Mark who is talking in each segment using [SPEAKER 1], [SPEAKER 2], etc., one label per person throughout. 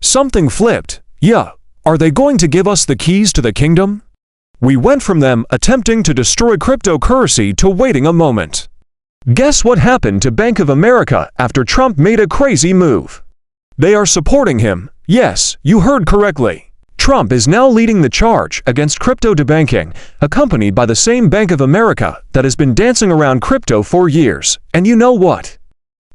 [SPEAKER 1] Something flipped. Yeah. Are they going to give us the keys to the kingdom? We went from them attempting to destroy cryptocurrency to waiting a moment. Guess what happened to Bank of America after Trump made a crazy move? They are supporting him. Yes, you heard correctly. Trump is now leading the charge against crypto debanking, accompanied by the same Bank of America that has been dancing around crypto for years. And you know what?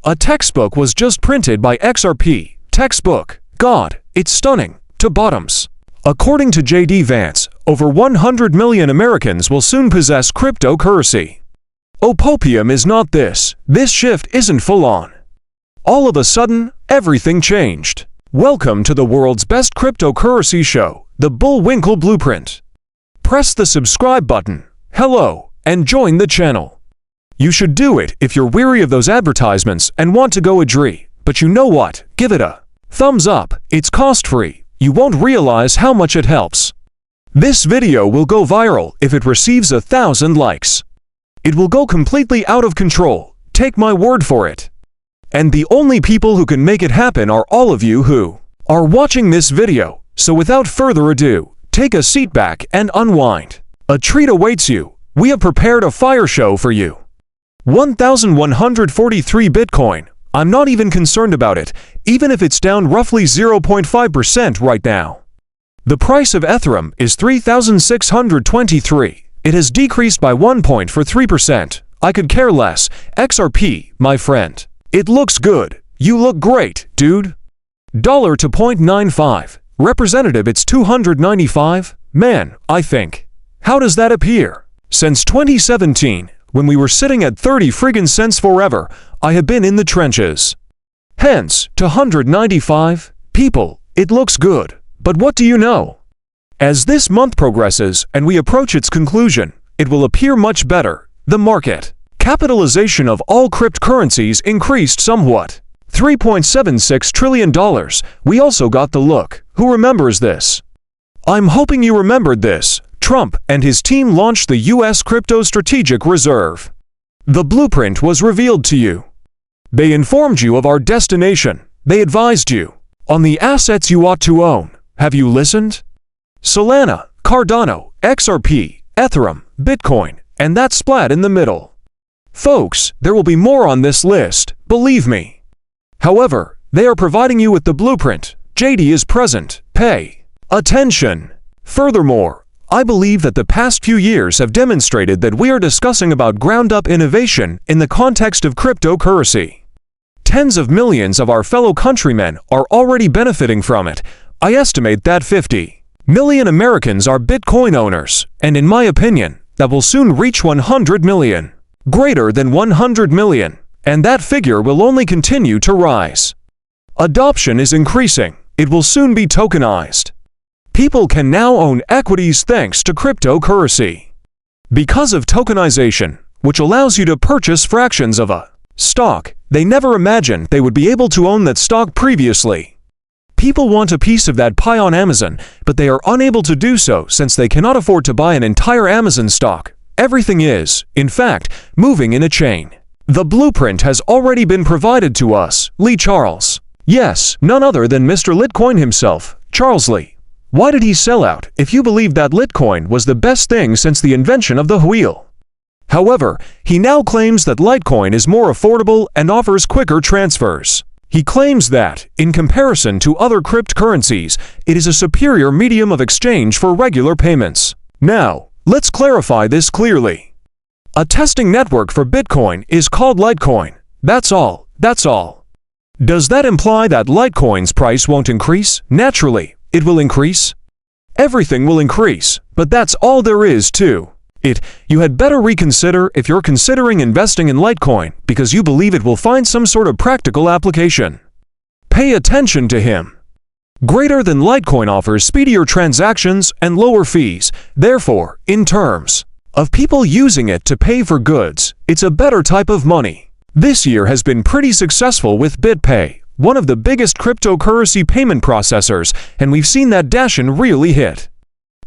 [SPEAKER 1] A textbook was just printed by XRP. Textbook. God, it's stunning. To bottoms. According to J.D. Vance, over 100 million Americans will soon possess cryptocurrency. 𝗙𝗶𝗹 is not this. This shift isn't full-on. All of a sudden, everything changed. Welcome to the world's best cryptocurrency show, the Bullwinkle Blueprint. Press the subscribe button, hello, and join the channel. You should do it if you're weary of those advertisements and want to go agree. But you know what? Give it a thumbs up. It's cost-free. You won't realize how much it helps. This video will go viral if it receives 1,000 likes. It will go completely out of control. Take my word for it. And the only people who can make it happen are all of you who are watching this video. So without further ado, take a seat back and unwind. A treat awaits you. We have prepared a fire show for you. 1,143 Bitcoin. I'm not even concerned about it, even if it's down roughly 0.5% right now. The price of Ethereum is 3,623. It has decreased by 1.43%. I could care less. XRP, my friend. It looks good. You look great, dude. Dollar to 0.95. Representative, it's 295. Man, I think. How does that appear? Since 2017, when we were sitting at 30 friggin' cents forever, I have been in the trenches. Hence, to 195. People, it looks good. But what do you know? As this month progresses and we approach its conclusion, it will appear much better. The market capitalization of all cryptocurrencies increased somewhat. $3.76 trillion. We also got the look. Who remembers this? I'm hoping you remembered this. Trump and his team launched the U.S. Crypto Strategic Reserve. The blueprint was revealed to you. They informed you of our destination. They advised you on the assets you ought to own. Have you listened? Solana, Cardano, XRP, Ethereum, Bitcoin, and that splat in the middle. Folks, there will be more on this list, believe me. However, they are providing you with the blueprint. JD is present. Pay attention. Furthermore, I believe that the past few years have demonstrated that we are discussing about ground-up innovation in the context of cryptocurrency. Tens of millions of our fellow countrymen are already benefiting from it. I estimate that 50 million Americans are Bitcoin owners, and in my opinion, that will soon reach 100 million. Greater than 100 million, and that figure will only continue to rise. Adoption is increasing. It will soon be tokenized. People can now own equities thanks to cryptocurrency. Because of tokenization, which allows you to purchase fractions of a stock, they never imagined they would be able to own that stock previously. People want a piece of that pie on Amazon, but they are unable to do so since they cannot afford to buy an entire Amazon stock. Everything is, in fact, moving in a chain. The blueprint has already been provided to us. Lee Charles. Yes, none other than Mr. Litcoin himself, Charles Lee. Why did he sell out if you believe that Litcoin was the best thing since the invention of the wheel? However, he now claims that Litecoin is more affordable and offers quicker transfers. He claims that, in comparison to other cryptocurrencies, it is a superior medium of exchange for regular payments. Now, let's clarify this clearly. A testing network for Bitcoin is called Litecoin. That's all. That's all. Does that imply that Litecoin's price won't increase? Naturally, it will increase. Everything will increase, but that's all there is to it. You had better reconsider if you're considering investing in Litecoin because you believe it will find some sort of practical application. Pay attention to him. Greater than Litecoin offers speedier transactions and lower fees. Therefore, in terms of people using it to pay for goods, it's a better type of money. This year has been pretty successful with BitPay, one of the biggest cryptocurrency payment processors, and we've seen that Dashin really hit.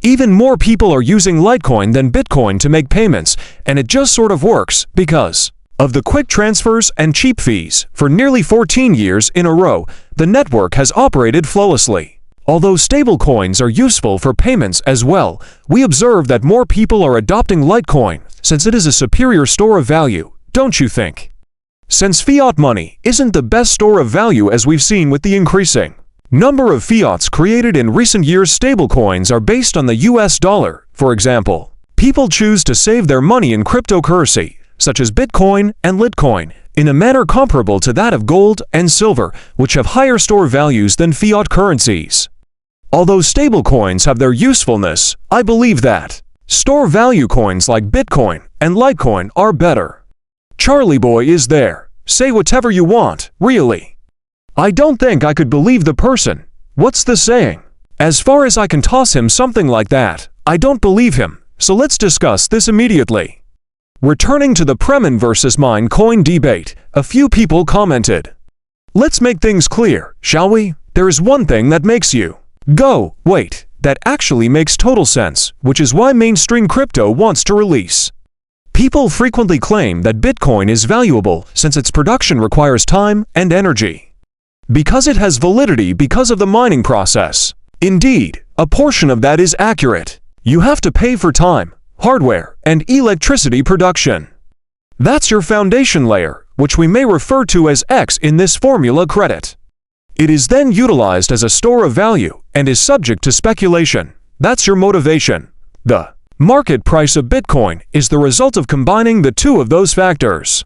[SPEAKER 1] Even more people are using Litecoin than Bitcoin to make payments, and it just sort of works because Of the quick transfers and cheap fees, for nearly 14 years in a row, the network has operated flawlessly. Although stablecoins are useful for payments as well, we observe that more people are adopting Litecoin since it is a superior store of value, don't you think? Since fiat money isn't the best store of value as we've seen with the increasing number of fiats created in recent years, stablecoins are based on the US dollar. For example, people choose to save their money in cryptocurrency, such as Bitcoin and Litecoin, in a manner comparable to that of gold and silver, which have higher store values than fiat currencies. Although stablecoins have their usefulness, I believe that store value coins like Bitcoin and Litecoin are better. 𝗙𝗶 is there. Say whatever you want, really. I don't think I could believe the person. What's the saying? As far as I can toss him something like that, I don't believe him, so let's discuss this immediately. Returning to the 𝗙𝗶 versus mine coin debate, a few people commented. Let's make things clear, shall we? There is one thing that makes you go, wait, that actually makes total sense, which is why mainstream crypto wants to release. People frequently claim that Bitcoin is valuable since its production requires time and energy. Because it has validity because of the mining process. Indeed, a portion of that is accurate. You have to pay for time, hardware, and electricity production. That's your foundation layer, which we may refer to as X in this formula credit. It is then utilized as a store of value and is subject to speculation. That's your motivation. The market price of Bitcoin is the result of combining the two of those factors.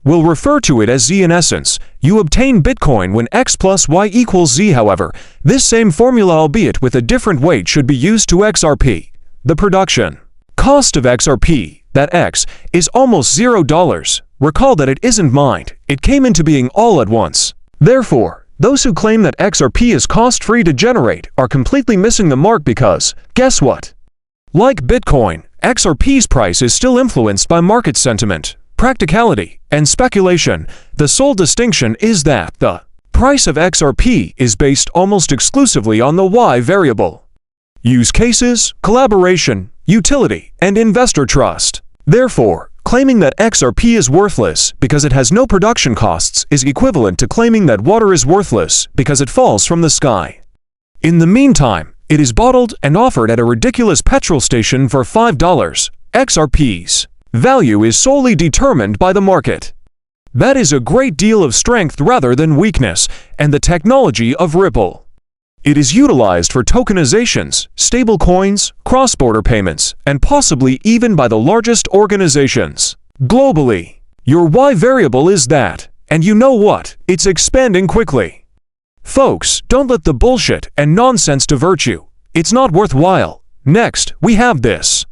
[SPEAKER 1] We'll refer to it as Z. In essence, you obtain Bitcoin when X plus Y equals Z. However, this same formula, albeit with a different weight, should be used to XRP. The production cost of XRP, that X, is almost $0. Recall that it isn't mined, it came into being all at once. Therefore, those who claim that XRP is cost-free to generate are completely missing the mark because, guess what? Like Bitcoin, XRP's price is still influenced by market sentiment, practicality, and speculation. The sole distinction is that the price of XRP is based almost exclusively on the Y variable. Use cases, collaboration, utility, and investor trust. Therefore, claiming that XRP is worthless because it has no production costs is equivalent to claiming that water is worthless because it falls from the sky. In the meantime, it is bottled and offered at a ridiculous petrol station for $5. XRP's value is solely determined by the market. That is a great deal of strength rather than weakness, and the technology of Ripple. It is utilized for tokenizations, stablecoins, cross-border payments, and possibly even by the largest organizations globally. Your Y variable is that, and you know what? It's expanding quickly. Folks, don't let the bullshit and nonsense divert you. It's not worthwhile. Next, we have this.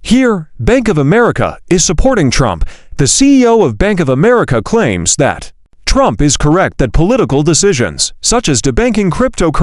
[SPEAKER 1] Here, Bank of America is supporting Trump. The CEO of Bank of America claims that Trump is correct that political decisions, such as debanking cryptocurrency,